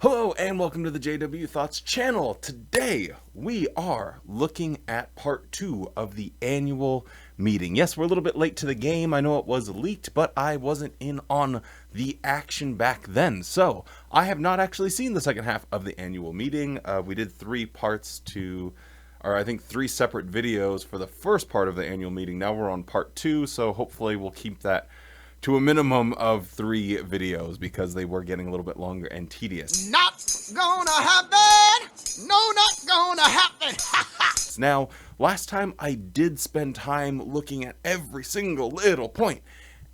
Hello and welcome to the JW Thoughts channel. Today we are looking at part 2 of the annual meeting. Yes, we're a little bit late to the game. I know it was leaked, but I wasn't in on the action back then. So I have not actually seen the second half of the annual meeting. We did 3 separate videos for the first part of the annual meeting. Now we're on part 2, so hopefully we'll keep that to a minimum of 3 videos because they were getting a little bit longer and tedious. Not gonna happen! No, not gonna happen! Now, last time I did spend time looking at every single little point,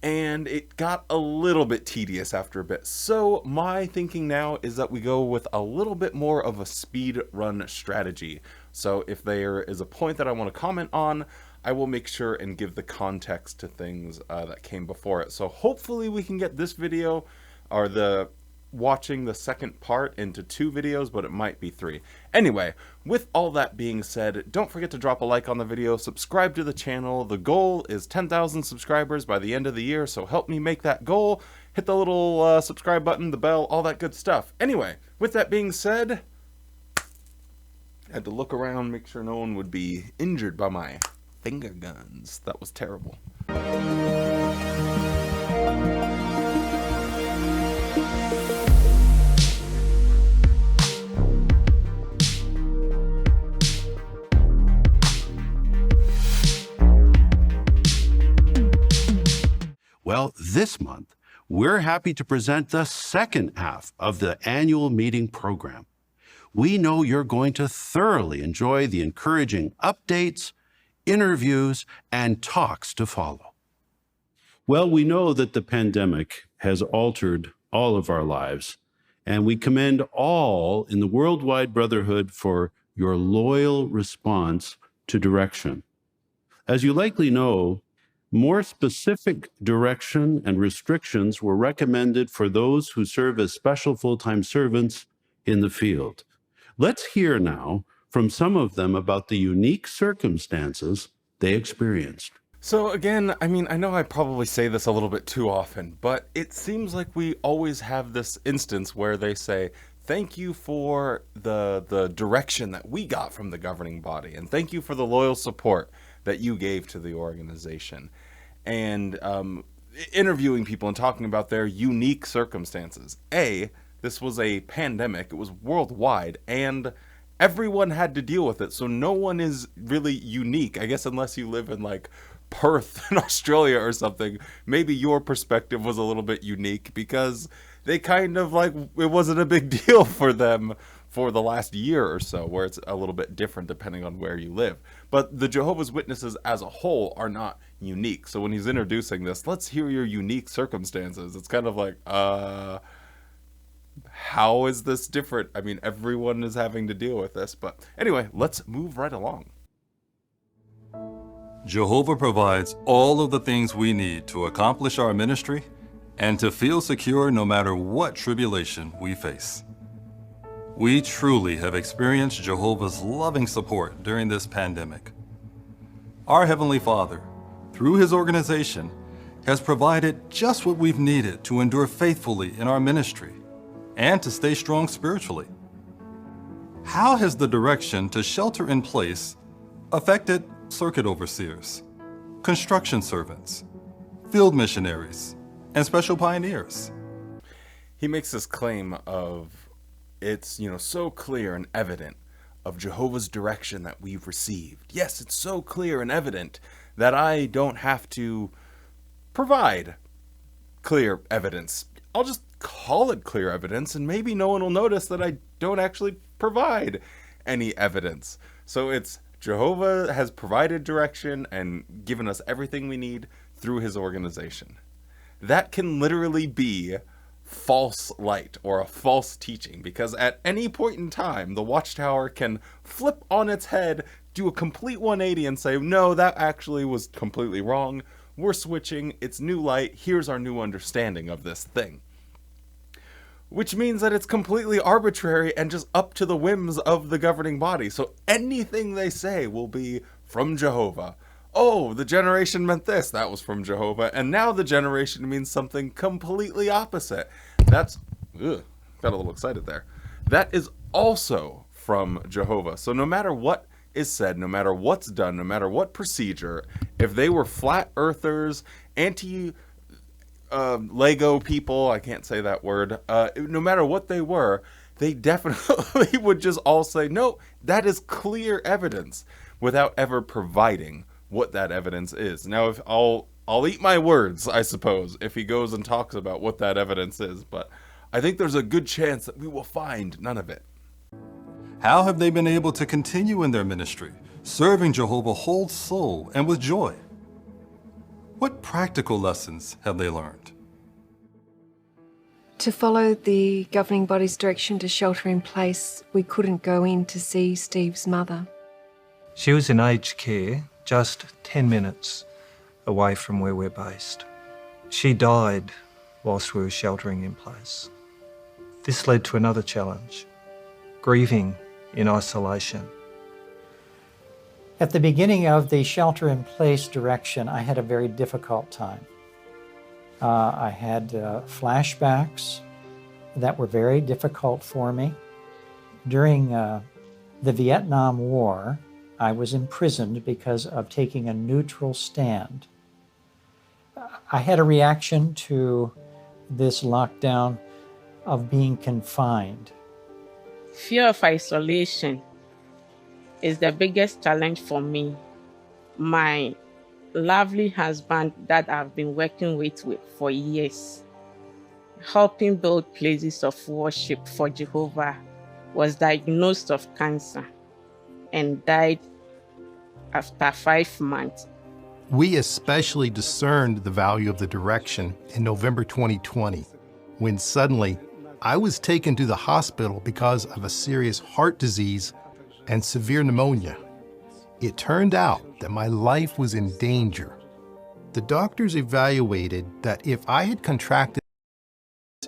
and it got a little bit tedious after a bit. So my thinking now is that we go with a little bit more of a speed run strategy. So if there is a point that I want to comment on, I will make sure and give the context to things that came before it. So hopefully we can get this video or watching the second part into 2 videos, but it might be 3. Anyway, with all that being said, don't forget to drop a like on the video, subscribe to the channel. The goal is 10,000 subscribers by the end of the year, so help me make that goal. Hit the little subscribe button, the bell, all that good stuff. Anyway, with that being said, I had to look around, make sure no one would be injured by my finger guns. That was terrible. Well, this month, we're happy to present the second half of the annual meeting program. We know you're going to thoroughly enjoy the encouraging updates, interviews, and talks to follow. Well, we know that the pandemic has altered all of our lives, and we commend all in the Worldwide Brotherhood for your loyal response to direction. As you likely know, more specific direction and restrictions were recommended for those who serve as special full-time servants in the field. Let's hear now from some of them about the unique circumstances they experienced. So again, I know I probably say this a little bit too often, but it seems like we always have this instance where they say, thank you for the direction that we got from the governing body, and thank you for the loyal support that you gave to the organization. And interviewing people and talking about their unique circumstances. This was a pandemic, it was worldwide, and everyone had to deal with it, so no one is really unique. I guess unless you live in like Perth in Australia or something, maybe your perspective was a little bit unique because they kind of like, it wasn't a big deal for them for the last year or so, where it's a little bit different depending on where you live. But the Jehovah's Witnesses as a whole are not unique. So when he's introducing this, let's hear your unique circumstances. It's kind of like, how is this different? I mean, everyone is having to deal with this. But anyway, let's move right along. Jehovah provides all of the things we need to accomplish our ministry and to feel secure no matter what tribulation we face. We truly have experienced Jehovah's loving support during this pandemic. Our Heavenly Father, through His organization, has provided just what we've needed to endure faithfully in our ministry and to stay strong spiritually. How has the direction to shelter in place affected circuit overseers, construction servants, field missionaries, and special pioneers? He makes this claim of it's, so clear and evident of Jehovah's direction that we've received. Yes, it's so clear and evident that I don't have to provide clear evidence. I'll just call it clear evidence, and maybe no one will notice that I don't actually provide any evidence. So it's Jehovah has provided direction and given us everything we need through his organization. That can literally be false light or a false teaching, because at any point in time, the Watchtower can flip on its head, do a complete 180 and say, no, that actually was completely wrong. We're switching. It's new light. Here's our new understanding of this thing. Which means that it's completely arbitrary and just up to the whims of the governing body. So anything they say will be from Jehovah. Oh, the generation meant this. That was from Jehovah. And now the generation means something completely opposite. That's got a little excited there. That is also from Jehovah. So no matter what is said, no matter what's done, no matter what procedure, if they were flat earthers, anti Lego people, I can't say that word, no matter what they were, they definitely would just all say, no, that is clear evidence, without ever providing what that evidence is. Now, if I'll eat my words, I suppose, if he goes and talks about what that evidence is, but I think there's a good chance that we will find none of it. How have they been able to continue in their ministry, serving Jehovah whole soul and with joy? What practical lessons have they learned? To follow the governing body's direction to shelter in place, we couldn't go in to see Steve's mother. She was in aged care, just 10 minutes away from where we're based. She died whilst we were sheltering in place. This led to another challenge, grieving in isolation. At the beginning of the shelter-in-place direction, I had a very difficult time. I had flashbacks that were very difficult for me. During the Vietnam War, I was imprisoned because of taking a neutral stand. I had a reaction to this lockdown of being confined. Fear of isolation is the biggest challenge for me. My lovely husband that I've been working with for years, helping build places of worship for Jehovah, was diagnosed of cancer and died after 5 months. We especially discerned the value of the direction in November 2020, when suddenly I was taken to the hospital because of a serious heart disease and severe pneumonia. It turned out that my life was in danger. The doctors evaluated that if I had contracted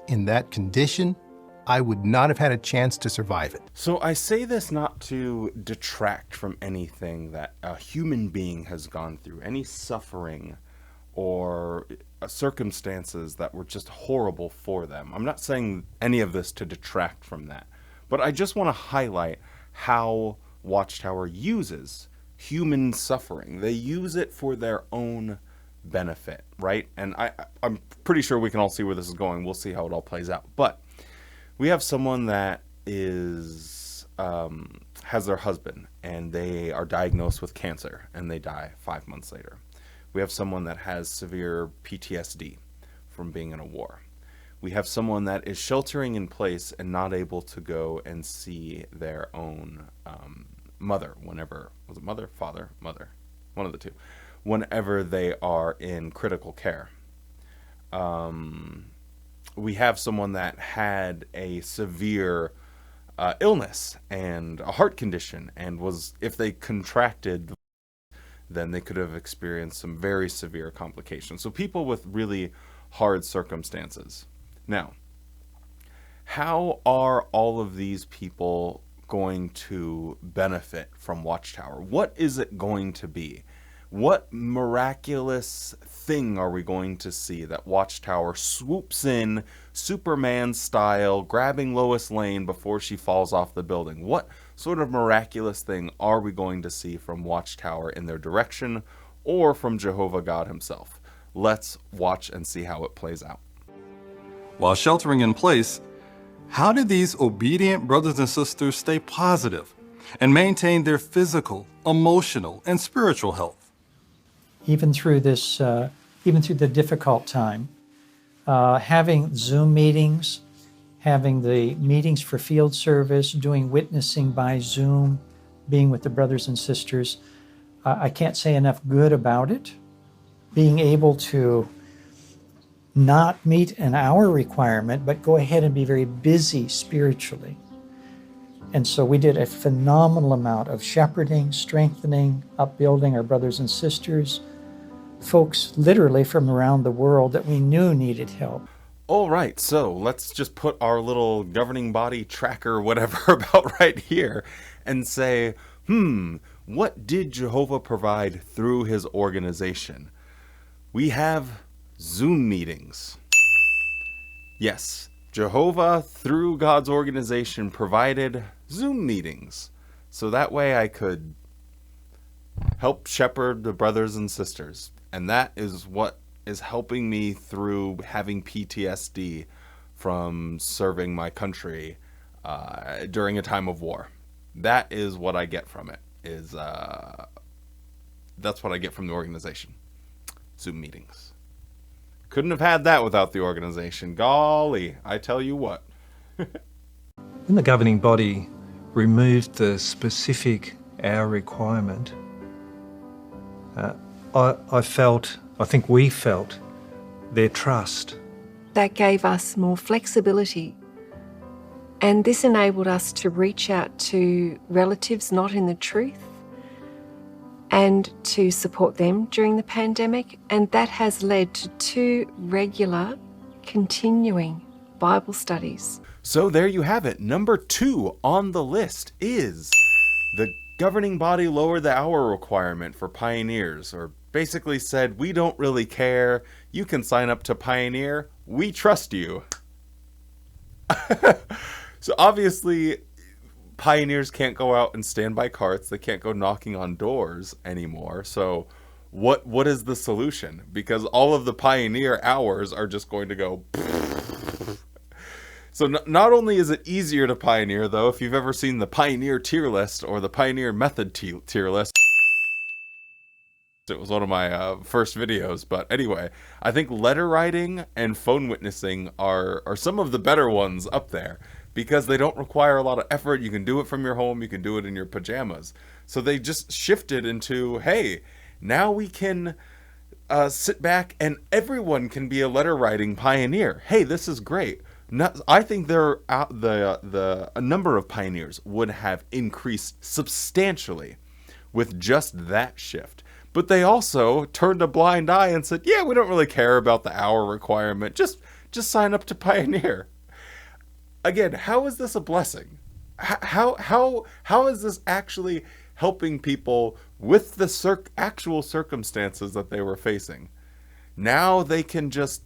in that condition, I would not have had a chance to survive it. So I say this not to detract from anything that a human being has gone through, any suffering or circumstances that were just horrible for them. I'm not saying any of this to detract from that, but I just want to highlight how Watchtower uses human suffering. They use it for their own benefit, right? And I'm pretty sure we can all see where this is going. We'll see how it all plays out. But we have someone that is has their husband, and they are diagnosed with cancer, and they die 5 months later. We have someone that has severe PTSD from being in a war. We have someone that is sheltering in place and not able to go and see their own mother whenever, was it mother? Father? Mother. One of the two. Whenever they are in critical care. We have someone that had a severe illness and a heart condition, and was, if they contracted, then they could have experienced some very severe complications. So people with really hard circumstances. Now, how are all of these people going to benefit from Watchtower? What is it going to be? What miraculous thing are we going to see that Watchtower swoops in, Superman style, grabbing Lois Lane before she falls off the building? What sort of miraculous thing are we going to see from Watchtower in their direction, or from Jehovah God himself? Let's watch and see how it plays out. While sheltering in place, how did these obedient brothers and sisters stay positive and maintain their physical, emotional, and spiritual health? Even through this, even through the difficult time, having Zoom meetings, having the meetings for field service, doing witnessing by Zoom, being with the brothers and sisters, I can't say enough good about it. Being able to not meet an hour requirement, but go ahead and be very busy spiritually. And so we did a phenomenal amount of shepherding, strengthening, upbuilding our brothers and sisters, folks literally from around the world that we knew needed help. All right, so let's just put our little governing body tracker, whatever, about right here and say, what did Jehovah provide through his organization? We have Zoom meetings. Yes, Jehovah, through God's organization, provided Zoom meetings. So that way I could help shepherd the brothers and sisters. And that is what is helping me through having PTSD from serving my country during a time of war. That is what I get from it. That's what I get from the organization. Zoom meetings. Couldn't have had that without the organization. Golly, I tell you what. When the governing body removed the specific hour requirement, I think we felt their trust. That gave us more flexibility. And this enabled us to reach out to relatives not in the truth and to support them during the pandemic. And that has led to 2 regular, continuing Bible studies. So there you have it. Number 2 on the list is the governing body lowered the hour requirement for pioneers, or basically said, we don't really care. You can sign up to Pioneer. We trust you. So obviously, pioneers can't go out and stand by carts. They can't go knocking on doors anymore. So what is the solution? Because all of the pioneer hours are just going to go. So not only is it easier to pioneer, though, if you've ever seen the pioneer tier list or the pioneer method tier list, it was one of my first videos. But anyway, I think letter writing and phone witnessing are some of the better ones up there, because they don't require a lot of effort. You can do it from your home. You can do it in your pajamas. So they just shifted into, hey, now we can sit back and everyone can be a letter writing pioneer. Hey, this is great. I think the number of pioneers would have increased substantially with just that shift. But they also turned a blind eye and said, yeah, we don't really care about the hour requirement. Just sign up to Pioneer. Again, how is this a blessing? How is this actually helping people with the actual circumstances that they were facing? Now they can just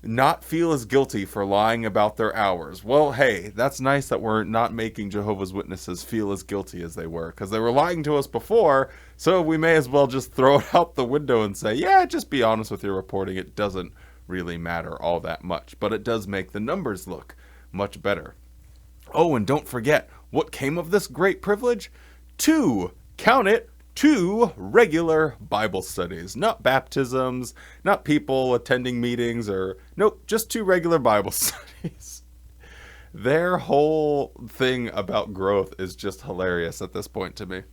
not feel as guilty for lying about their hours. Well, hey, that's nice that we're not making Jehovah's Witnesses feel as guilty as they were, because they were lying to us before, so we may as well just throw it out the window and say, yeah, just be honest with your reporting. It doesn't really matter all that much, but it does make the numbers look much better. Oh, and don't forget, what came of this great privilege? 2, count it, 2 regular Bible studies. Not baptisms, not people attending meetings, nope, just 2 regular Bible studies. Their whole thing about growth is just hilarious at this point to me.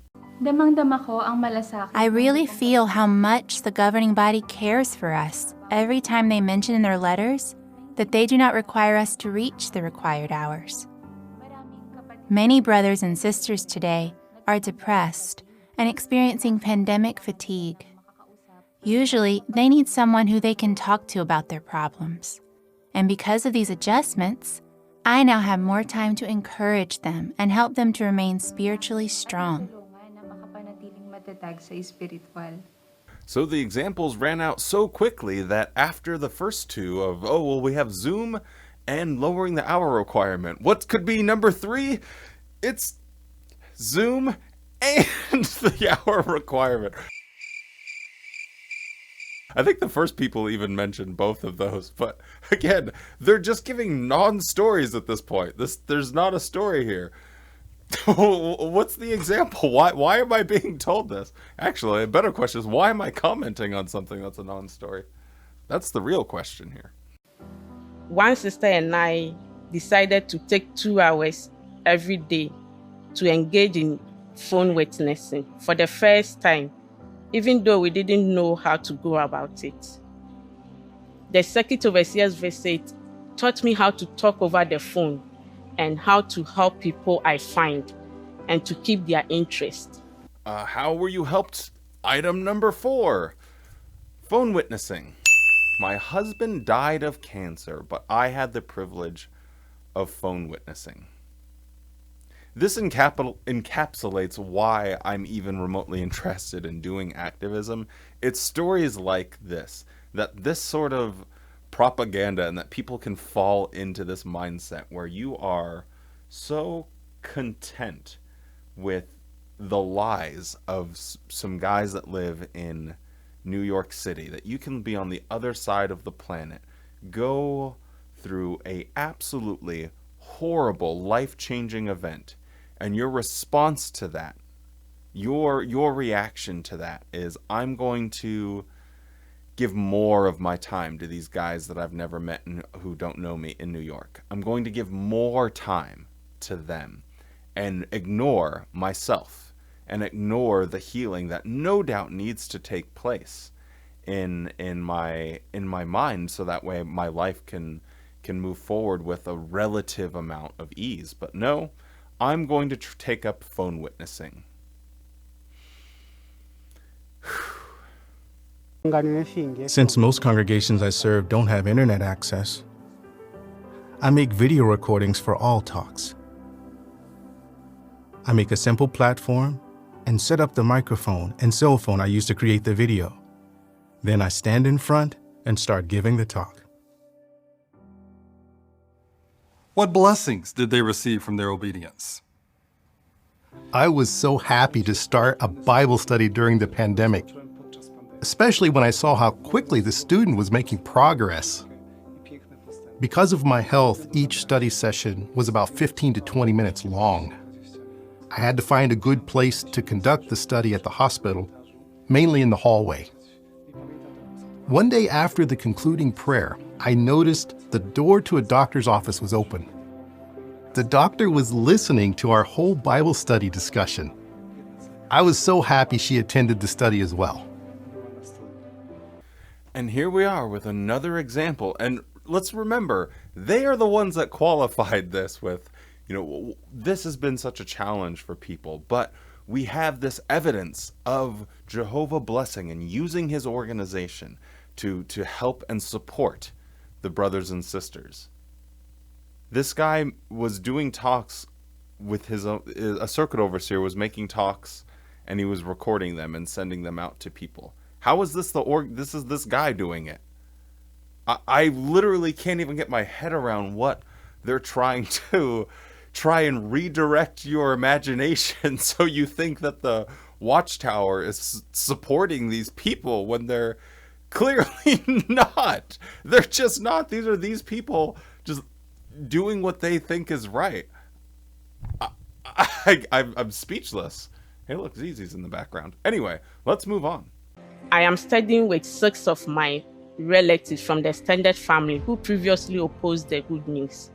I really feel how much the governing body cares for us every time they mention in their letters that they do not require us to reach the required hours. Many brothers and sisters today are depressed and experiencing pandemic fatigue. Usually, they need someone who they can talk to about their problems. And because of these adjustments, I now have more time to encourage them and help them to remain spiritually strong. So the examples ran out so quickly that after the first 2 of, we have Zoom and lowering the hour requirement, what could be number 3? It's Zoom and the hour requirement. I think the first people even mentioned both of those, but again, they're just giving non-stories at this point. There's not a story here. What's the example? Why am I being told this? Actually, a better question is, why am I commenting on something that's a non-story? That's the real question here. One sister and I decided to take 2 hours every day to engage in phone witnessing for the first time, even though we didn't know how to go about it. The circuit overseer's visit taught me how to talk over the phone and how to help people I find and to keep their interest. How were you helped? Item number 4, phone witnessing. My husband died of cancer, but I had the privilege of phone witnessing. This encapsulates why I'm even remotely interested in doing activism. It's stories like this, that this sort of propaganda and that people can fall into this mindset where you are so content with the lies of some guys that live in New York City that you can be on the other side of the planet, go through a absolutely horrible, life-changing event, and your response to that, your reaction to that is, I'm going to give more of my time to these guys that I've never met and who don't know me in New York. I'm going to give more time to them and ignore myself and ignore the healing that no doubt needs to take place in my mind, so that way my life can move forward with a relative amount of ease. But no, I'm going to take up phone witnessing. Since most congregations I serve don't have internet access, I make video recordings for all talks. I make a simple platform and set up the microphone and cell phone I use to create the video. Then I stand in front and start giving the talk. What blessings did they receive from their obedience? I was so happy to start a Bible study during the pandemic, especially when I saw how quickly the student was making progress. Because of my health, each study session was about 15 to 20 minutes long. I had to find a good place to conduct the study at the hospital, mainly in the hallway. One day after the concluding prayer, I noticed the door to a doctor's office was open. The doctor was listening to our whole Bible study discussion. I was so happy she attended the study as well. And here we are with another example. And let's remember, they are the ones that qualified this with, this has been such a challenge for people, but we have this evidence of Jehovah blessing and using his organization to help and support the brothers and sisters. This guy was doing talks with a circuit overseer was making talks, and he was recording them and sending them out to people. How is this this is this guy doing it? I literally can't even get my head around what they're trying to and redirect your imagination so you think that the Watchtower is supporting these people when they're clearly not. They're just not. These people just doing what they think is right. I'm speechless. Hey, look, Zizi's in the background. Anyway, let's move on. I am studying with 6 of my relatives from the extended family who previously opposed the good news.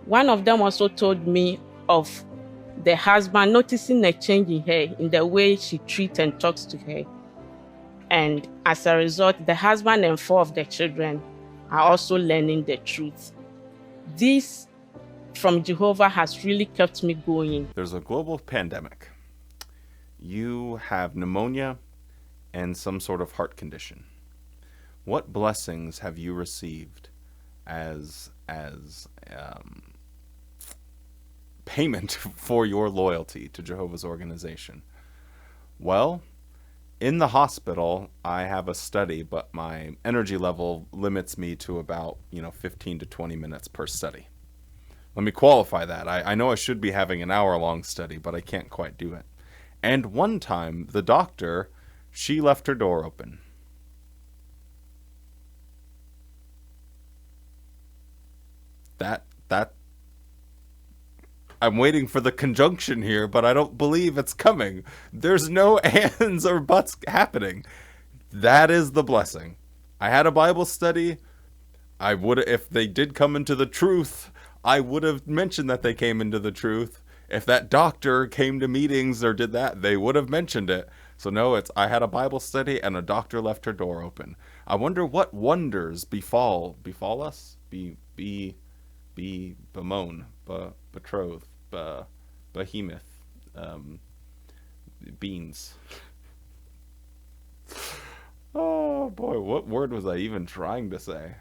One of them also told me of the husband noticing a change in her, in the way she treats and talks to her. And as a result, the husband and 4 of the children are also learning the truth. This from Jehovah has really kept me going. There's a global pandemic. You have pneumonia and some sort of heart condition. What blessings have you received as payment for your loyalty to Jehovah's organization? Well, in the hospital, I have a study, but my energy level limits me to about 15 to 20 minutes per study. Let me qualify that. I know I should be having an hour-long study, but I can't quite do it. And one time, the doctor, she left her door open. That I'm waiting for the conjunction here, but I don't believe it's coming. There's no ands or buts happening. That is the blessing. I had a Bible study. I would, if they did come into the truth, I would have mentioned that they came into the truth. If that doctor came to meetings or did that, they would have mentioned it. So no, I had a Bible study and a doctor left her door open. I wonder what wonders befall us? Bemoan, betrothed, behemoth, beans. Oh boy, what word was I even trying to say?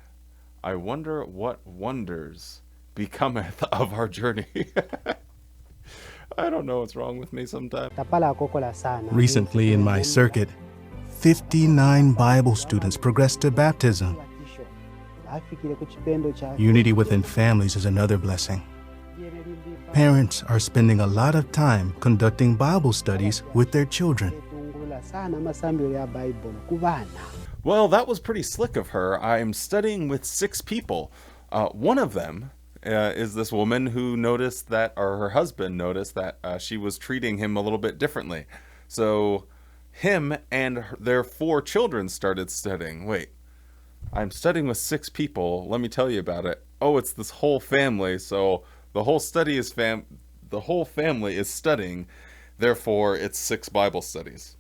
I wonder what wonders becometh of our journey. I don't know what's wrong with me sometimes. Recently in my circuit, 59 Bible students progressed to baptism. Unity within families is another blessing. Parents are spending a lot of time conducting Bible studies with their children. Well, that was pretty slick of her. I'm studying with 6 people. One of them is this woman who noticed that, or her husband noticed that she was treating him a little bit differently. So him and their 4 children started studying. Wait, I'm studying with 6 people. Let me tell you about it. Oh, it's this whole family. So the whole family is studying. Therefore, it's 6 Bible studies.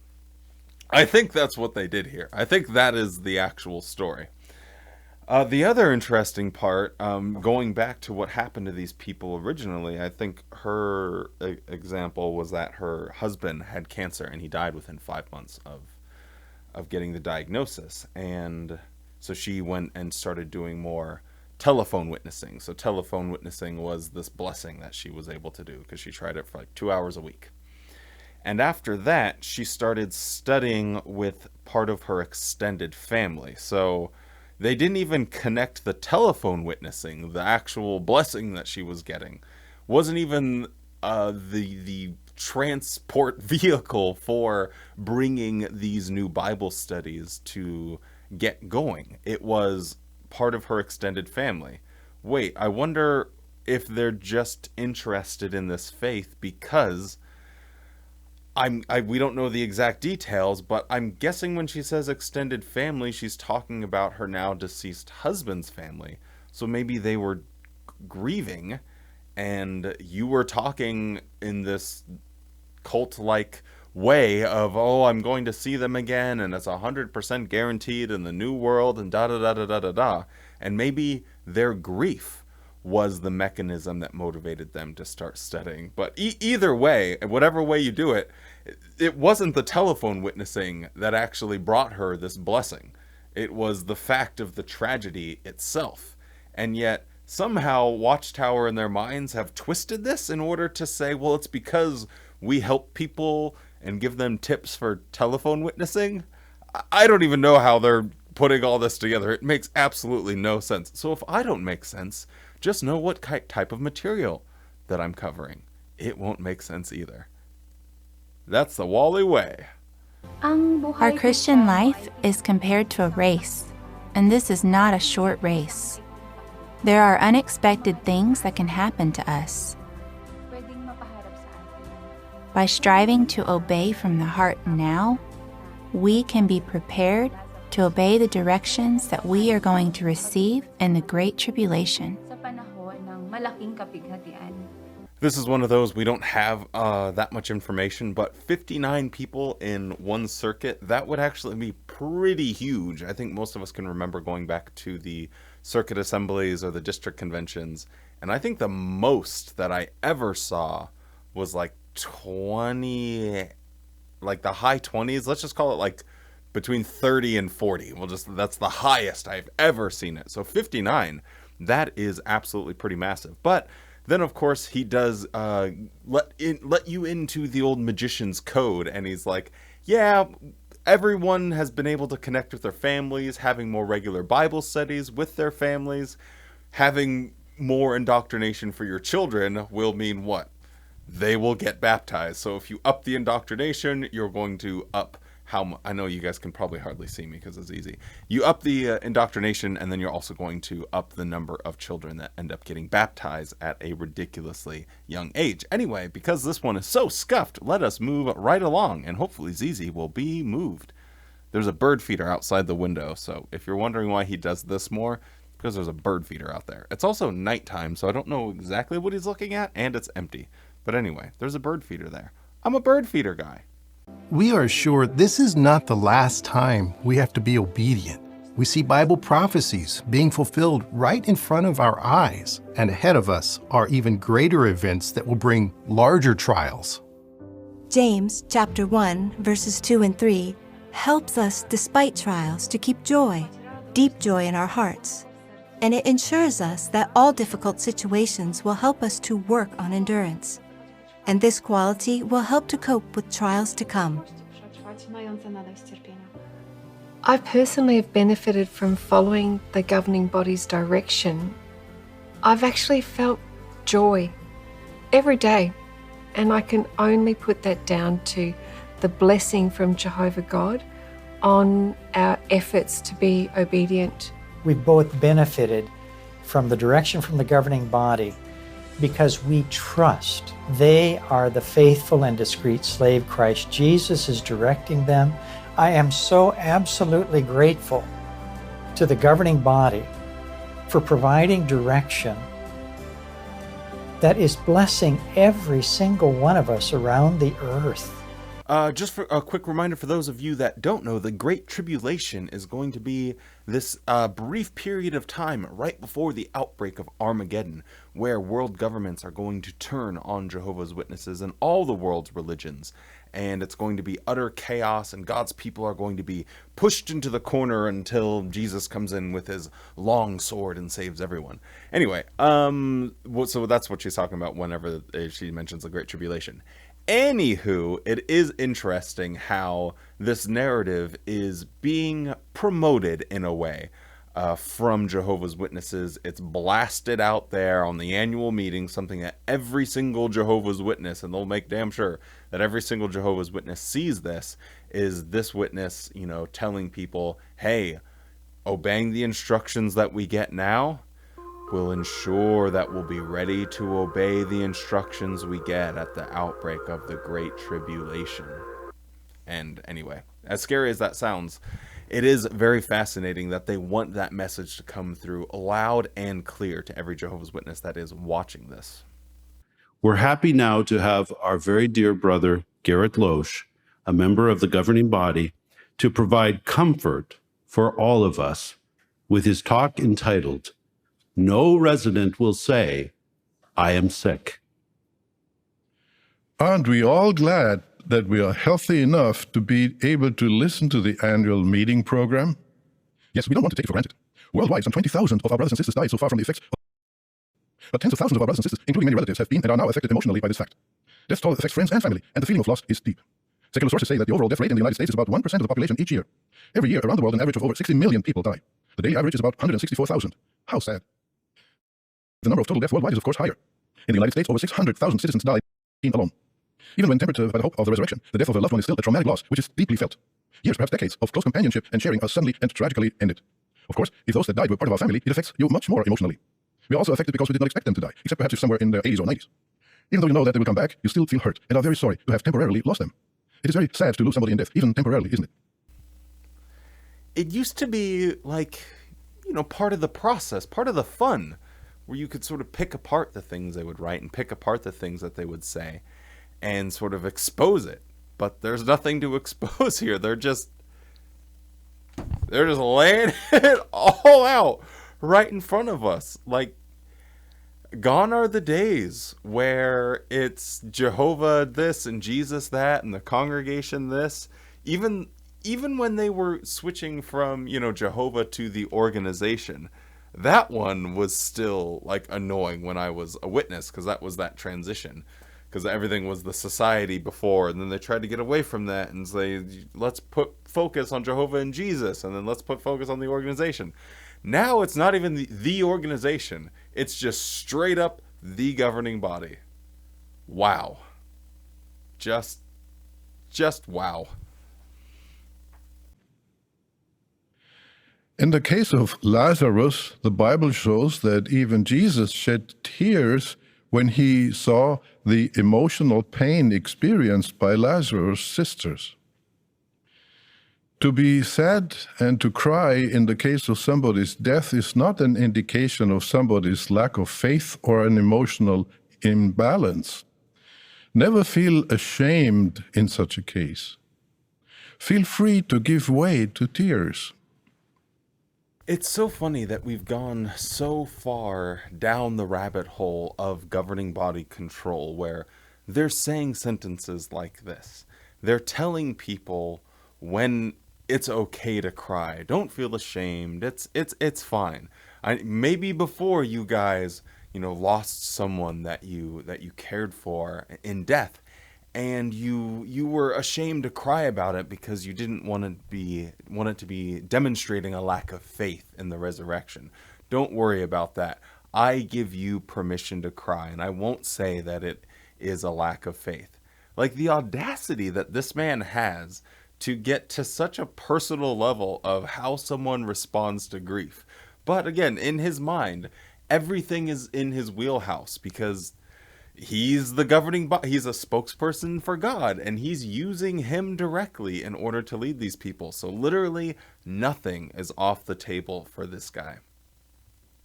I think that's what they did here. I think that is the actual story. The other interesting part, going back to what happened to these people originally, I think her example was that her husband had cancer and he died within 5 months of getting the diagnosis. And so she went and started doing more telephone witnessing. So telephone witnessing was this blessing that she was able to do because she tried it for like 2 hours a week. And after that, she started studying with part of her extended family. So they didn't even connect the telephone witnessing, the actual blessing that she was getting. Wasn't even the transport vehicle for bringing these new Bible studies to get going. It was part of her extended family. Wait, I wonder if they're just interested in this faith because we don't know the exact details, but I'm guessing when she says extended family, she's talking about her now deceased husband's family. So maybe they were grieving, and you were talking in this cult-like way of, oh, I'm going to see them again, and it's 100% guaranteed in the new world, and da-da-da-da-da-da-da. And maybe their grief was the mechanism that motivated them to start studying. But either way, whatever way you do it, it wasn't the telephone witnessing that actually brought her this blessing. It was the fact of the tragedy itself. And yet, somehow, Watchtower in their minds have twisted this in order to say, well, it's because we help people and give them tips for telephone witnessing. I don't even know how they're putting all this together. It makes absolutely no sense. So if I don't make sense, just know what type of material that I'm covering. It won't make sense either. That's the Wally way. Our Christian life is compared to a race, and this is not a short race. There are unexpected things that can happen to us. By striving to obey from the heart now, we can be prepared to obey the directions that we are going to receive in the Great Tribulation. This is one of those we don't have that much information, but 59 people in one circuit, that would actually be pretty huge. I think most of us can remember going back to the circuit assemblies or the district conventions, and I think the most that I ever saw was like 20, like the high 20s. Let's just call it like between 30 and 40. That's the highest I've ever seen it. So 59, that is absolutely pretty massive. But then, of course, he does let you into the old magician's code, and he's like, yeah, everyone has been able to connect with their families, having more regular Bible studies with their families, having more indoctrination for your children will mean what? They will get baptized. So if you up the indoctrination, you're going to up how I know you guys can probably hardly see me because it's easy. You up the indoctrination, and then you're also going to up the number of children that end up getting baptized at a ridiculously young age. Anyway, because this one is so scuffed, let us move right along, and hopefully Zizi will be moved. There's a bird feeder outside the window, so if you're wondering why he does this more, because there's a bird feeder out there. It's also nighttime, so I don't know exactly what he's looking at, and it's empty. But anyway, there's a bird feeder there. I'm a bird feeder guy. We are sure this is not the last time we have to be obedient. We see Bible prophecies being fulfilled right in front of our eyes, and ahead of us are even greater events that will bring larger trials. James chapter 1, verses 2 and 3 helps us, despite trials, to keep joy, deep joy in our hearts. And it ensures us that all difficult situations will help us to work on endurance. And this quality will help to cope with trials to come. I personally have benefited from following the governing body's direction. I've actually felt joy every day, and I can only put that down to the blessing from Jehovah God on our efforts to be obedient. We've both benefited from the direction from the governing body because we trust they are the faithful and discreet slave Christ Jesus is directing them. I am so absolutely grateful to the governing body for providing direction that is blessing every single one of us around the earth. Just for a quick reminder for those of you that don't know, the Great Tribulation is going to be this brief period of time right before the outbreak of Armageddon, where world governments are going to turn on Jehovah's Witnesses and all the world's religions. And it's going to be utter chaos, and God's people are going to be pushed into the corner until Jesus comes in with his long sword and saves everyone. Anyway, so that's what she's talking about whenever she mentions the Great Tribulation. Anywho, it is interesting how this narrative is being promoted in a way from Jehovah's Witnesses. It's blasted out there on the annual meeting, something that every single Jehovah's Witness, and they'll make damn sure that every single Jehovah's Witness sees this, is this witness, telling people, hey, obeying the instructions that we get now will ensure that we'll be ready to obey the instructions we get at the outbreak of the Great Tribulation. And anyway, as scary as that sounds, it is very fascinating that they want that message to come through loud and clear to every Jehovah's Witness that is watching this. We're happy now to have our very dear brother, Garrett Loesch, a member of the governing body, to provide comfort for all of us with his talk entitled, "No Resident Will Say, I Am Sick." Aren't we all glad that we are healthy enough to be able to listen to the annual meeting program? Yes, we don't want to take it for granted. Worldwide, some 20,000 of our brothers and sisters died so far from the effects. But tens of thousands of our brothers and sisters, including many relatives, have been and are now affected emotionally by this fact. Death toll affects friends and family, and the feeling of loss is deep. Secular sources say that the overall death rate in the United States is about 1% of the population each year. Every year, around the world, an average of over 60 million people die. The daily average is about 164,000. How sad. The number of total deaths worldwide is, of course, higher. In the United States, over 600,000 citizens died alone. Even when tempered by the hope of the resurrection, the death of a loved one is still a traumatic loss, which is deeply felt. Years, perhaps decades, of close companionship and sharing are suddenly and tragically ended. Of course, if those that died were part of our family, it affects you much more emotionally. We are also affected because we did not expect them to die, except perhaps if somewhere in their 80s or 90s. Even though you know that they will come back, you still feel hurt and are very sorry to have temporarily lost them. It is very sad to lose somebody in death, even temporarily, isn't it? It used to be like, part of the process, part of the fun, where you could sort of pick apart the things they would write and pick apart the things that they would say and sort of expose it. But there's nothing to expose here. They're just laying it all out right in front of us. Like, gone are the days where it's Jehovah this and Jesus that and the congregation this. Even when they were switching from, Jehovah to the organization, that one was still like annoying when I was a witness, because that was that transition. Because everything was the society before, and then they tried to get away from that and say, let's put focus on Jehovah and Jesus, and then let's put focus on the organization. Now it's not even the organization. It's just straight up the governing body. Wow. Just wow. In the case of Lazarus, the Bible shows that even Jesus shed tears when he saw the emotional pain experienced by Lazarus' sisters. To be sad and to cry in the case of somebody's death is not an indication of somebody's lack of faith or an emotional imbalance. Never feel ashamed in such a case. Feel free to give way to tears. It's so funny that we've gone so far down the rabbit hole of governing body control where they're saying sentences like this. They're telling people when it's okay to cry. Don't feel ashamed. It's fine. Maybe before you guys, lost someone that you cared for in death, and you were ashamed to cry about it because you didn't want it to be demonstrating a lack of faith in the resurrection. Don't worry about that. I give you permission to cry, and I won't say that it is a lack of faith. Like, the audacity that this man has to get to such a personal level of how someone responds to grief. But again, in his mind, everything is in his wheelhouse because he's the governing body. He's a spokesperson for God, and he's using him directly in order to lead these people. So literally nothing is off the table for this guy.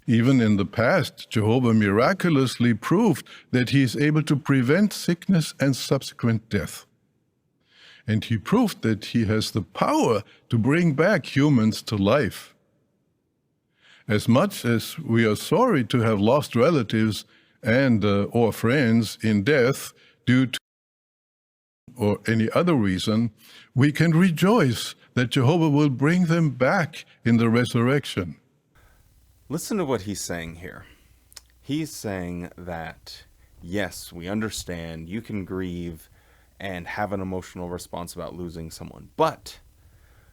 Even in the past, Jehovah miraculously proved that he is able to prevent sickness and subsequent death. And he proved that he has the power to bring back humans to life. As much as we are sorry to have lost relatives and or friends in death due to or any other reason, we can rejoice that Jehovah will bring them back in the resurrection. Listen to what he's saying here. He's saying that, yes, we understand you can grieve and have an emotional response about losing someone, but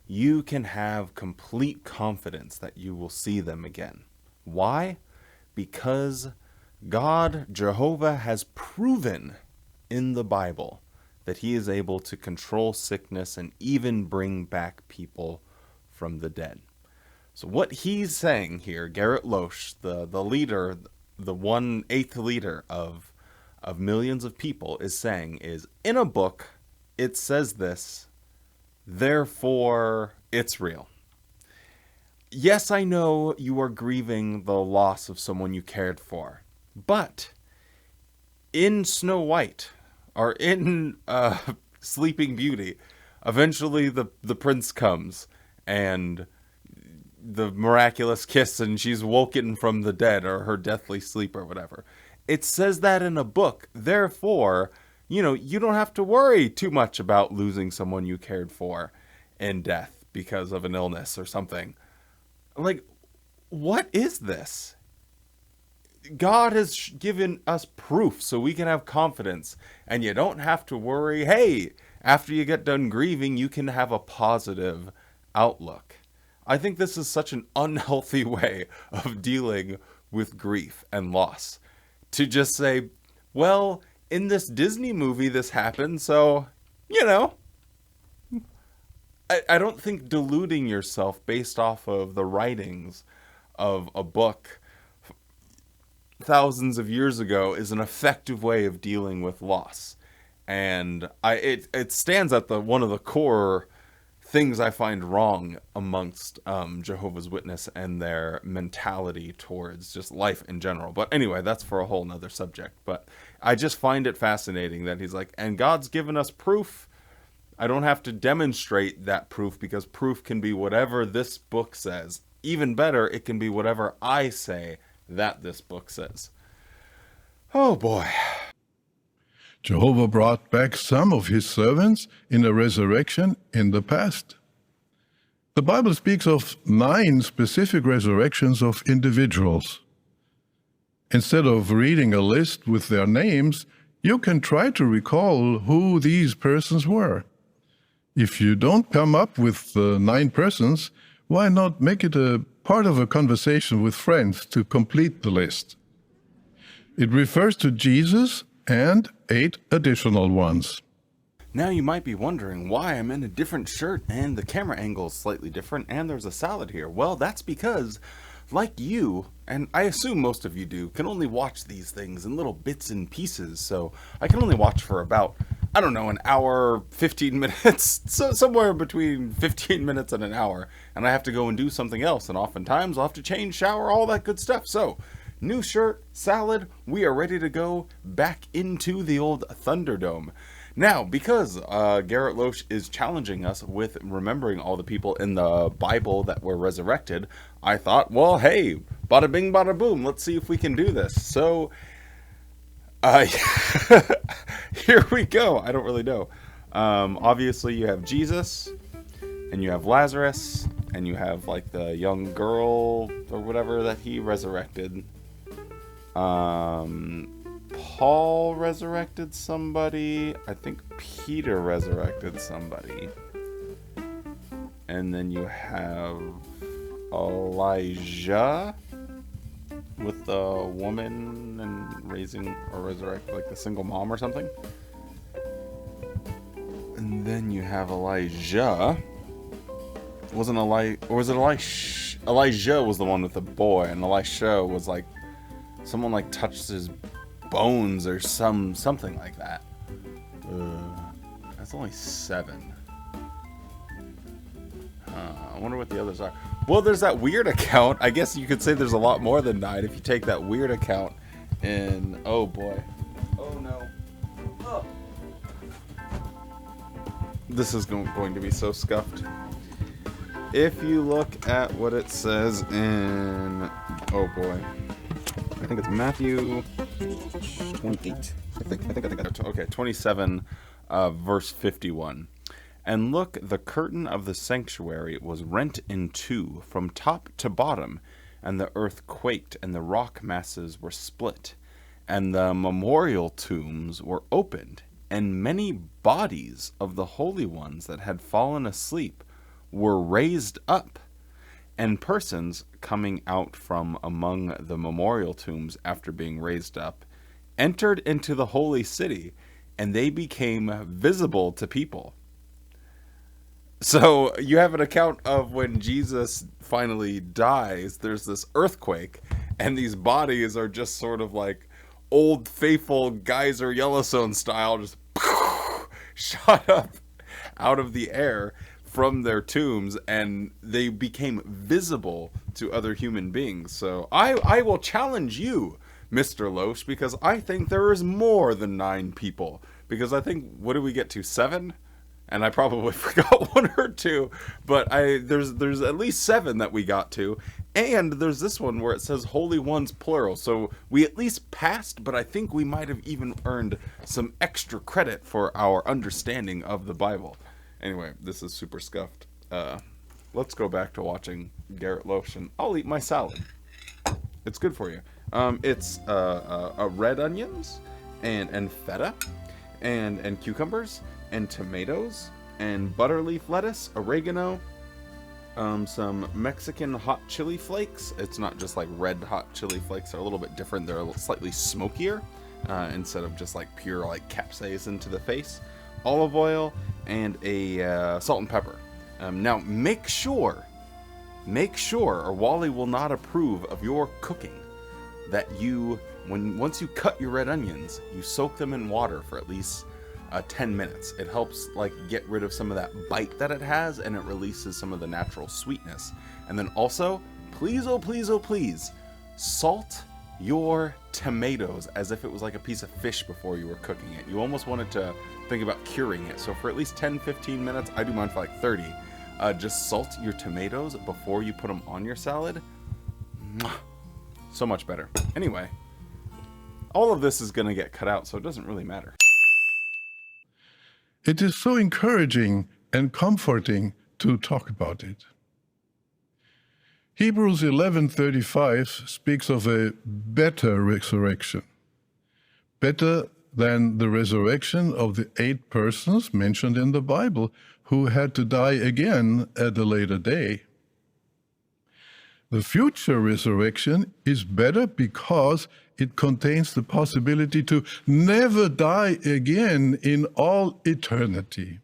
you can have complete confidence that you will see them again. Why? Because God, Jehovah, has proven in the Bible that he is able to control sickness and even bring back people from the dead. So what he's saying here, Garrett Loesch, the leader, the 1/8 leader of millions of people, is saying is, in a book, it says this, therefore it's real. Yes, I know you are grieving the loss of someone you cared for, but in Snow White, or in Sleeping Beauty, eventually the prince comes and the miraculous kiss and she's woken from the dead, or her deathly sleep, or whatever. It says that in a book. Therefore, you don't have to worry too much about losing someone you cared for in death because of an illness or something. Like, what is this? God has given us proof so we can have confidence, and you don't have to worry. Hey, after you get done grieving, you can have a positive outlook. I think this is such an unhealthy way of dealing with grief and loss. To just say, well, in this Disney movie this happened, so, I don't think deluding yourself based off of the writings of a book thousands of years ago is an effective way of dealing with loss. And it stands at one of the core things I find wrong amongst Jehovah's Witness and their mentality towards just life in general. But anyway, that's for a whole nother subject. But I just find it fascinating that he's like, and God's given us proof. I don't have to demonstrate that proof because proof can be whatever this book says. Even better, it can be whatever I say that this book says. Oh boy. Jehovah brought back some of his servants in a resurrection in the past. The Bible speaks of 9 specific resurrections of individuals. Instead of reading a list with their names, you can try to recall who these persons were. If you don't come up with 9 persons, why not make it a part of a conversation with friends to complete the list? It refers to Jesus and 8 additional ones. Now you might be wondering why I'm in a different shirt and the camera angle is slightly different and there's a salad here. Well, that's because, like you, and I assume most of you do, can only watch these things in little bits and pieces. So I can only watch for about, an hour, 15 minutes, so somewhere between 15 minutes and an hour. And I have to go and do something else. And oftentimes I'll have to change, shower, all that good stuff. So new shirt, salad, we are ready to go back into the old Thunderdome. Now, because Garrett Loesch is challenging us with remembering all the people in the Bible that were resurrected, I thought, well, hey, bada bing, bada boom, let's see if we can do this. So, here we go. I don't really know. Obviously, you have Jesus, and you have Lazarus, and you have, like, the young girl or whatever that he resurrected. Paul resurrected somebody. I think Peter resurrected somebody. And then you have Elijah with the woman and raising or resurrect like the single mom or something. And then you have Elijah. Wasn't Elijah, or was it Elisha? Elijah was the one with the boy, and Elisha was like someone like touched his bones or something like that. That's only 7. I wonder what the others are. Well, there's that weird account. I guess you could say there's a lot more than 9 if you take that weird account. And oh boy, oh no, oh. This is going to be so scuffed. If you look at what it says in, oh boy, I think it's Matthew 28. I think okay, 27, verse 51. And look, the curtain of the sanctuary was rent in two from top to bottom, and the earth quaked, and the rock masses were split, and the memorial tombs were opened, and many bodies of the holy ones that had fallen asleep were raised up. And persons coming out from among the memorial tombs after being raised up entered into the holy city, and they became visible to people. So you have an account of when Jesus finally dies, there's this earthquake, and these bodies are just sort of like Old Faithful Geyser Yellowstone style, just shot up out of the air from their tombs, and they became visible to other human beings. So I will challenge you, Mr. Loesch, because I think there is more than 9 people. Because I think, what did we get to, 7? And I probably forgot 1 or 2, but there's at least 7 that we got to. And there's this one where it says holy ones plural. So we at least passed, but I think we might have even earned some extra credit for our understanding of the Bible. Anyway, this is super scuffed. Let's go back to watching Garrett Loesch, and I'll eat my salad. It's good for you. It's red onions and feta and cucumbers and tomatoes and butter leaf lettuce, oregano, some Mexican hot chili flakes. It's not just like red hot chili flakes. They're a little bit different. They're a little slightly smokier instead of just like pure like capsaicin to the face. Olive oil and a salt and pepper. Now make sure, or Wally will not approve of your cooking, that you, once you cut your red onions, you soak them in water for at least 10 minutes. It helps like get rid of some of that bite that it has, and it releases some of the natural sweetness. And then also, please, oh please, oh please, salt your tomatoes as if it was like a piece of fish before you were cooking it. You almost wanted to think about curing it. So for at least 10-15 minutes, I do mine for like 30, just salt your tomatoes before you put them on your salad. Mwah. So much better. Anyway, all of this is going to get cut out, so it doesn't really matter. It is so encouraging and comforting to talk about it. Hebrews 11:35 speaks of a better resurrection, better than the resurrection of the 8 persons mentioned in the Bible who had to die again at a later day. The future resurrection is better because it contains the possibility to never die again in all eternity.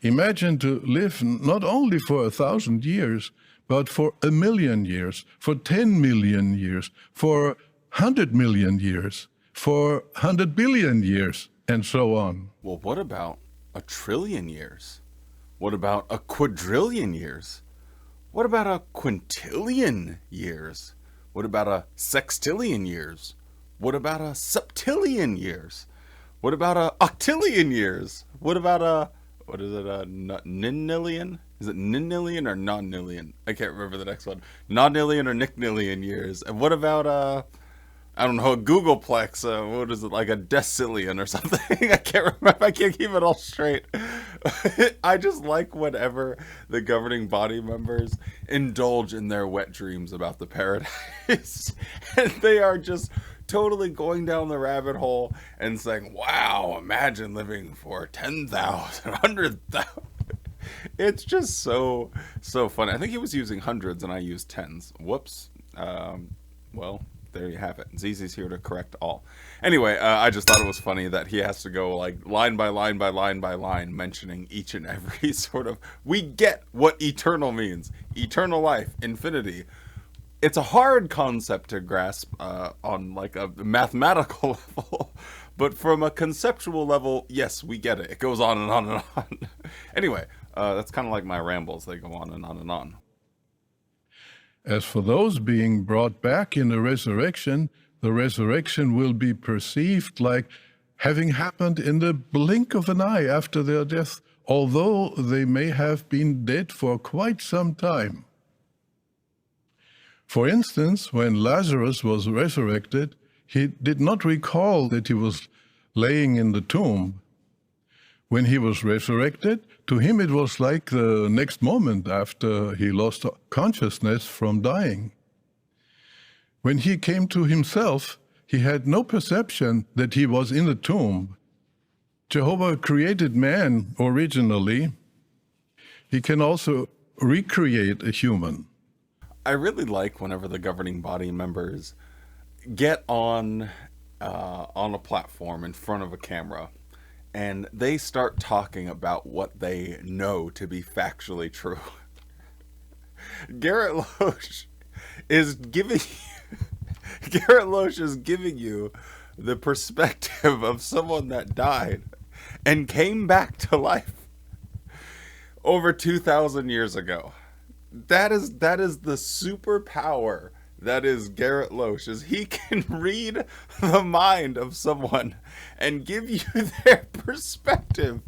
Imagine to live not only for 1,000 years, but for 1,000,000 years, for 10 million years, for 100 million years, for 100 billion years, and so on. Well, what about 1,000,000,000,000 years? What about 1,000,000,000,000,000 years? What about 1,000,000,000,000 years? What about 1,000,000,000,000 years? What about 1,000,000,000,000 years? What about 1,000,000,000,000 years? What about what is it, ninillion? Is it ninillion or nonillion? I can't remember the next one. Nonillion or nicknillion years. And what about, I don't know, a Googleplex, what is it, like a decillion or something? I can't remember, I can't keep it all straight. I just like whenever the governing body members indulge in their wet dreams about the paradise. And they are just totally going down the rabbit hole and saying, wow, imagine living for 10,000, 100,000. It's just so funny. I think he was using hundreds and I used tens. Whoops. Well, there you have it. Zizi's here to correct all. Anyway, I just thought it was funny that he has to go like line by line by line by line mentioning each and every sort of... We get what eternal means. Eternal life, infinity. It's a hard concept to grasp on like a mathematical level, but from a conceptual level, yes, we get it. It goes on and on and on. Anyway, that's kind of like my rambles. They go on and on and on. As for those being brought back in the resurrection will be perceived like having happened in the blink of an eye after their death, although they may have been dead for quite some time. For instance, when Lazarus was resurrected, he did not recall that he was laying in the tomb. When he was resurrected, to him it was like the next moment after he lost consciousness from dying. When he came to himself, he had no perception that he was in the tomb. Jehovah created man originally. He can also recreate a human. I really like whenever the governing body members get on a platform in front of a camera and they start talking about what they know to be factually true. Garrett Loesch is giving you the perspective of someone that died and came back to life over 2,000 years ago. That is the superpower that is Garrett Loesch, is he can read the mind of someone and give you their perspective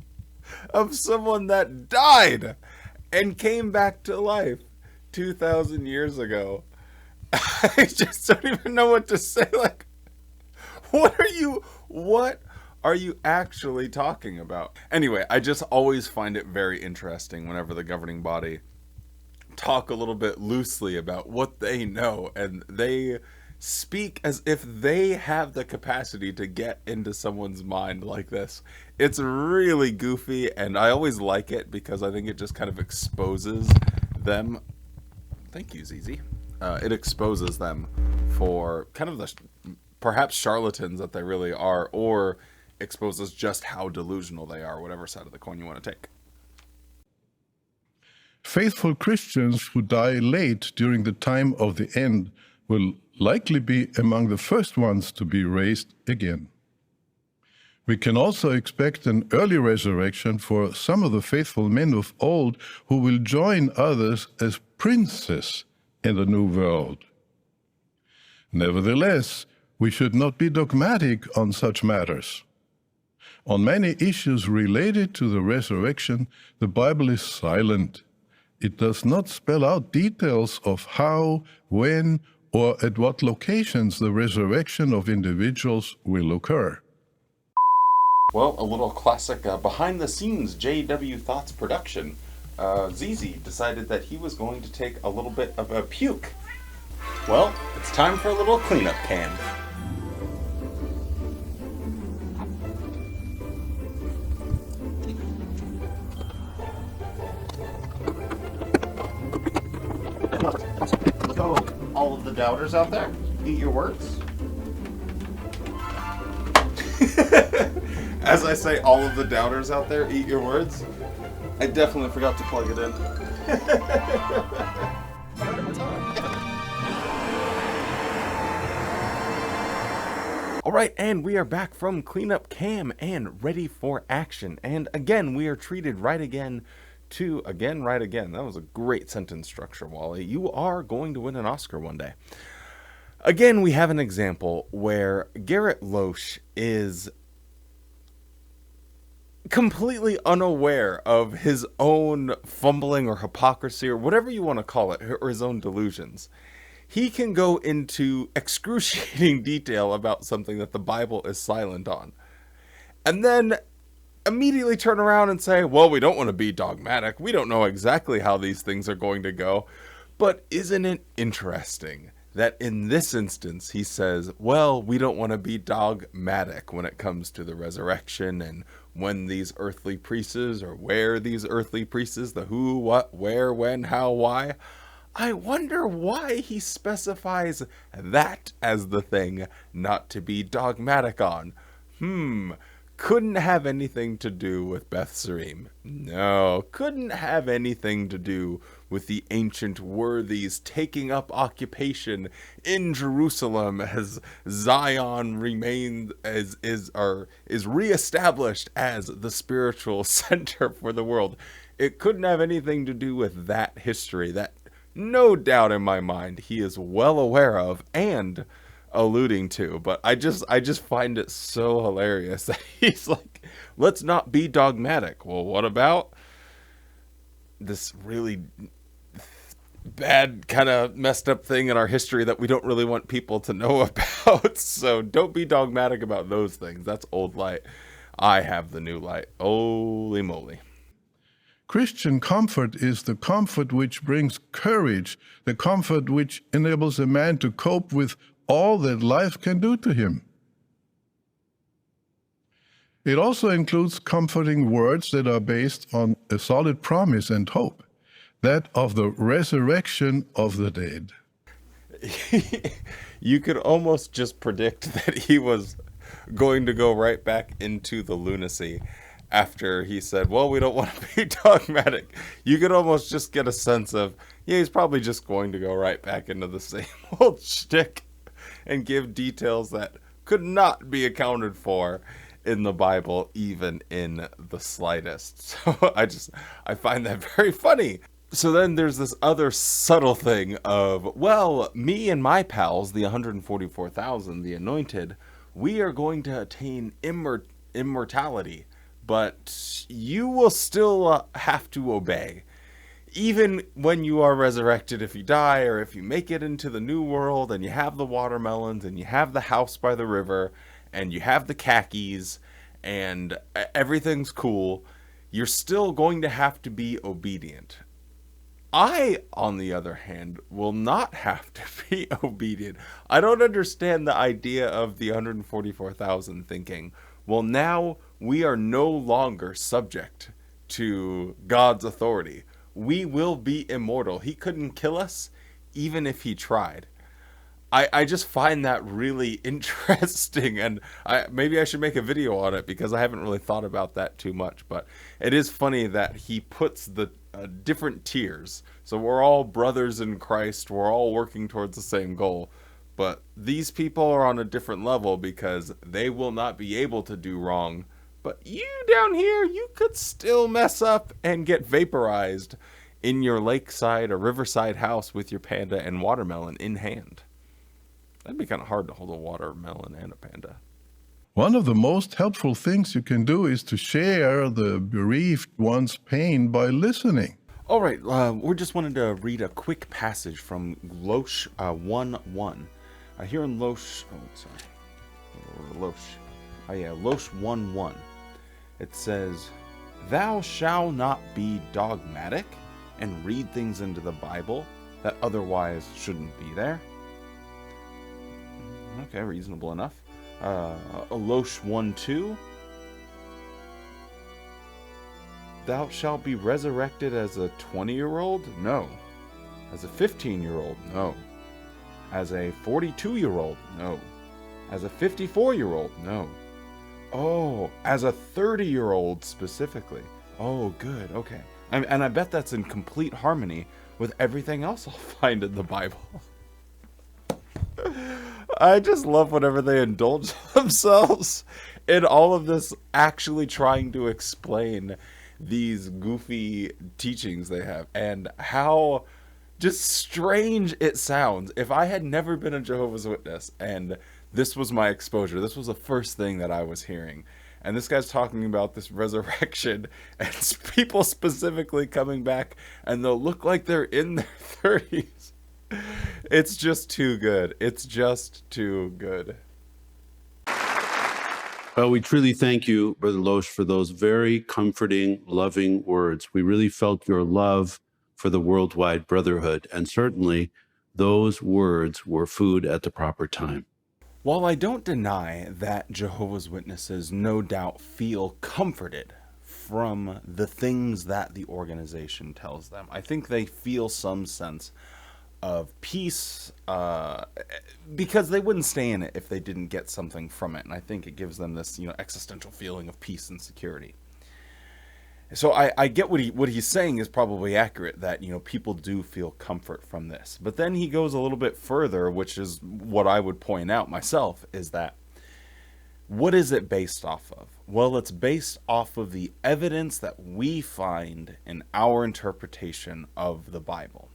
of someone that died and came back to life 2,000 years ago. I just don't even know what to say. Like, what are you actually talking about? Anyway, I just always find it very interesting whenever the governing body talk a little bit loosely about what they know, and they speak as if they have the capacity to get into someone's mind like this. It's really goofy, and I always like it because I think it just kind of exposes them. Thank you, Zizi. It exposes them for kind of the perhaps charlatans that they really are, or exposes just how delusional they are, whatever side of the coin you want to take. Faithful Christians who die late during the time of the end will likely be among the first ones to be raised again. We can also expect an early resurrection for some of the faithful men of old who will join others as princes in the new world. Nevertheless, we should not be dogmatic on such matters. On many issues related to the resurrection, the Bible is silent. It does not spell out details of how, when, or at what locations the resurrection of individuals will occur. Well, a little classic behind-the-scenes JW Thoughts production. Zizi decided that he was going to take a little bit of a puke. Well, it's time for a little cleanup can. All of the doubters out there, eat your words. As I say, all of the doubters out there, eat your words. I definitely forgot to plug it in. All right, and we are back from Cleanup Cam and ready for action. And again, we are treated right again to again, right again. That was a great sentence structure, Wally. You are going to win an Oscar one day. Again, we have an example where Garrett Loesch is completely unaware of his own fumbling or hypocrisy or whatever you want to call it, or his own delusions. He can go into excruciating detail about something that the Bible is silent on, and then immediately turn around and say, well, we don't want to be dogmatic. We don't know exactly how these things are going to go. But isn't it interesting that in this instance he says, well, we don't want to be dogmatic when it comes to the resurrection and when these earthly priests, or where these earthly priests, the who, what, where, when, how, why. I wonder why he specifies that as the thing not to be dogmatic on. Couldn't have anything to do with Beth Sarim. No, couldn't have anything to do with the ancient worthies taking up occupation in Jerusalem as Zion remained is reestablished as the spiritual center for the world. It couldn't have anything to do with that history that no doubt in my mind he is well aware of and alluding to, but I just find it so hilarious that he's like, let's not be dogmatic. Well, what about this really bad kind of messed up thing in our history that we don't really want people to know about? So don't be dogmatic about those things. That's old light. I have the new light. Holy moly. Christian comfort is the comfort which brings courage, the comfort which enables a man to cope with all that life can do to him. It also includes comforting words that are based on a solid promise and hope, that of the resurrection of the dead. You could almost just predict that he was going to go right back into the lunacy after he said, well, we don't want to be dogmatic. You could almost just get a sense of, yeah, he's probably just going to go right back into the same old shtick and give details that could not be accounted for in the Bible, even in the slightest. So I find that very funny. So then there's this other subtle thing of, well, me and my pals, the 144,000, the anointed, we are going to attain immortality, but you will still have to obey. Even when you are resurrected, if you die or if you make it into the new world and you have the watermelons and you have the house by the river and you have the khakis and everything's cool, you're still going to have to be obedient. I, on the other hand, will not have to be obedient. I don't understand the idea of the 144,000 thinking, well, now we are no longer subject to God's authority. We will be immortal. He couldn't kill us, even if he tried. I just find that really interesting, and maybe I should make a video on it because I haven't really thought about that too much, but it is funny that he puts the different tiers. So we're all brothers in Christ, we're all working towards the same goal, but these people are on a different level because they will not be able to do wrong. But you down here, you could still mess up and get vaporized in your lakeside or riverside house with your panda and watermelon in hand. That'd be kind of hard to hold a watermelon and a panda. One of the most helpful things you can do is to share the bereaved one's pain by listening. All right, we just wanted to read a quick passage from Losh 1:1. Here in Losh, Losh 1:1. It says, "Thou shalt not be dogmatic and read things into the Bible that otherwise shouldn't be there." Okay, reasonable enough. Losh 1:2. "Thou shalt be resurrected as a 20-year-old? No. As a 15-year-old? No. As a 42-year-old? No. As a 54-year-old? No. Oh, as a 30-year-old specifically. Oh, good, okay. And I bet that's in complete harmony with everything else I'll find in the Bible. I just love whenever they indulge themselves in all of this, actually trying to explain these goofy teachings they have and how just strange it sounds. If I had never been a Jehovah's Witness and this was my exposure, this was the first thing that I was hearing, and this guy's talking about this resurrection and people specifically coming back and they'll look like they're in their 30s. It's just too good. It's just too good. Well, we truly thank you, Brother Loesch, for those very comforting, loving words. We really felt your love for the worldwide brotherhood, and certainly those words were food at the proper time. While I don't deny that Jehovah's Witnesses no doubt feel comforted from the things that the organization tells them, I think they feel some sense of peace, because they wouldn't stay in it if they didn't get something from it. And I think it gives them this, existential feeling of peace and security. So I get what he's saying is probably accurate, that, people do feel comfort from this. But then he goes a little bit further, which is what I would point out myself, is that what is it based off of? Well, it's based off of the evidence that we find in our interpretation of the Bible.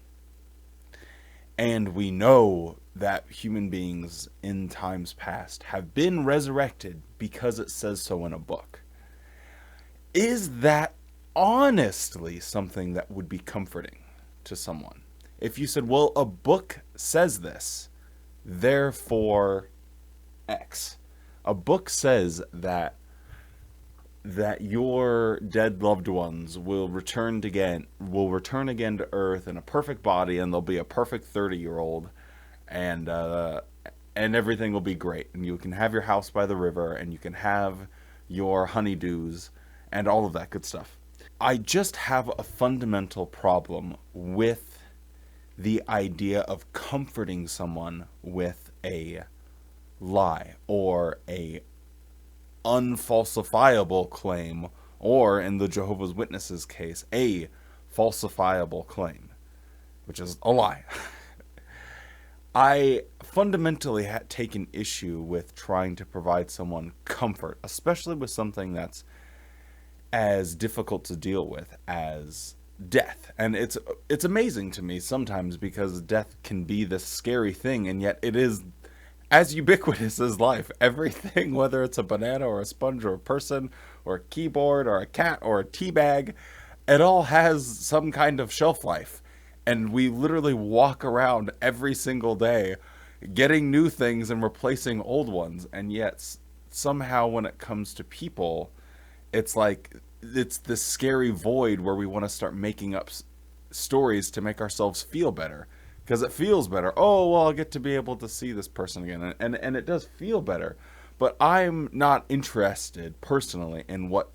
And we know that human beings in times past have been resurrected because it says so in a book. Is that honestly something that would be comforting to someone? If you said, well, a book says this, therefore X. A book says that your dead loved ones will return again to Earth in a perfect body, and they'll be a perfect 30-year-old, and everything will be great, and you can have your house by the river, and you can have your honeydews, and all of that good stuff. I just have a fundamental problem with the idea of comforting someone with a lie or a unfalsifiable claim, or in the Jehovah's Witnesses case, a falsifiable claim, which is a lie. I fundamentally take an issue with trying to provide someone comfort, especially with something that's as difficult to deal with as death. And it's amazing to me sometimes, because death can be this scary thing, and yet it is as ubiquitous as life. Everything, whether it's a banana or a sponge or a person or a keyboard or a cat or a tea bag, it all has some kind of shelf life. And we literally walk around every single day getting new things and replacing old ones. And yet somehow when it comes to people, it's like it's this scary void where we want to start making up stories to make ourselves feel better. Because it feels better. Oh, well, I'll get to be able to see this person again. And it does feel better. But I'm not interested, personally, in what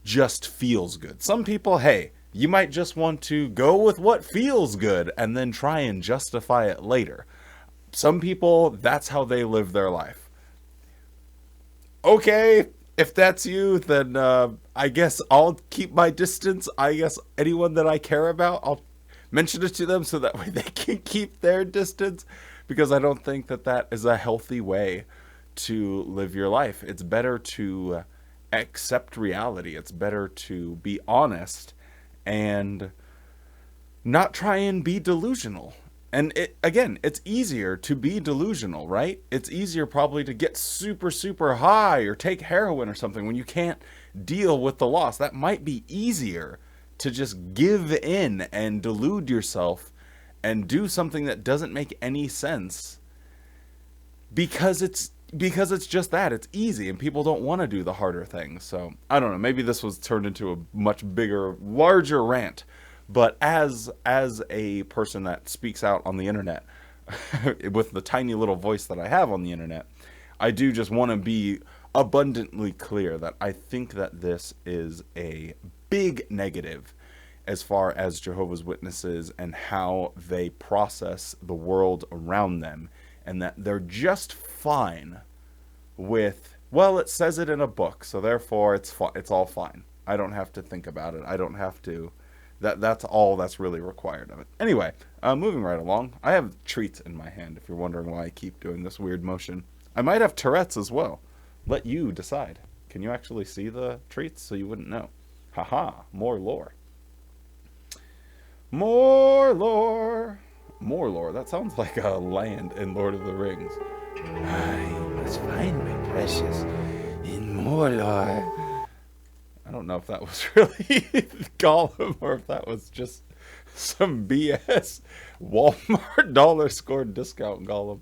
just feels good. Some people, hey, you might just want to go with what feels good and then try and justify it later. Some people, that's how they live their life. Okay, if that's you, then I guess I'll keep my distance. I guess anyone that I care about, I'll mention it to them so that way they can keep their distance, because I don't think that that is a healthy way to live your life. It's better to accept reality. It's better to be honest and not try and be delusional. And it's easier to be delusional, right? It's easier probably to get super, super high or take heroin or something when you can't deal with the loss. That might be easier to just give in and delude yourself and do something that doesn't make any sense, because it's just that. It's easy and people don't want to do the harder things. So I don't know, maybe this was turned into a much bigger, larger rant, but as a person that speaks out on the internet with the tiny little voice that I have on the internet, I do just want to be abundantly clear that I think that this is a big negative as far as Jehovah's Witnesses and how they process the world around them, and that they're just fine with, well, it says it in a book, so therefore it's all fine. I don't have to think about it. I don't have to. That's all that's really required of it. Anyway, moving right along. I have treats in my hand, if you're wondering why I keep doing this weird motion. I might have Tourette's as well. Let you decide. Can you actually see the treats so you wouldn't know? Haha, more lore. More lore. More lore. That sounds like a land in Lord of the Rings. I must find my precious in Mordor. I don't know if that was really Gollum or if that was just some BS Walmart dollar score discount Gollum.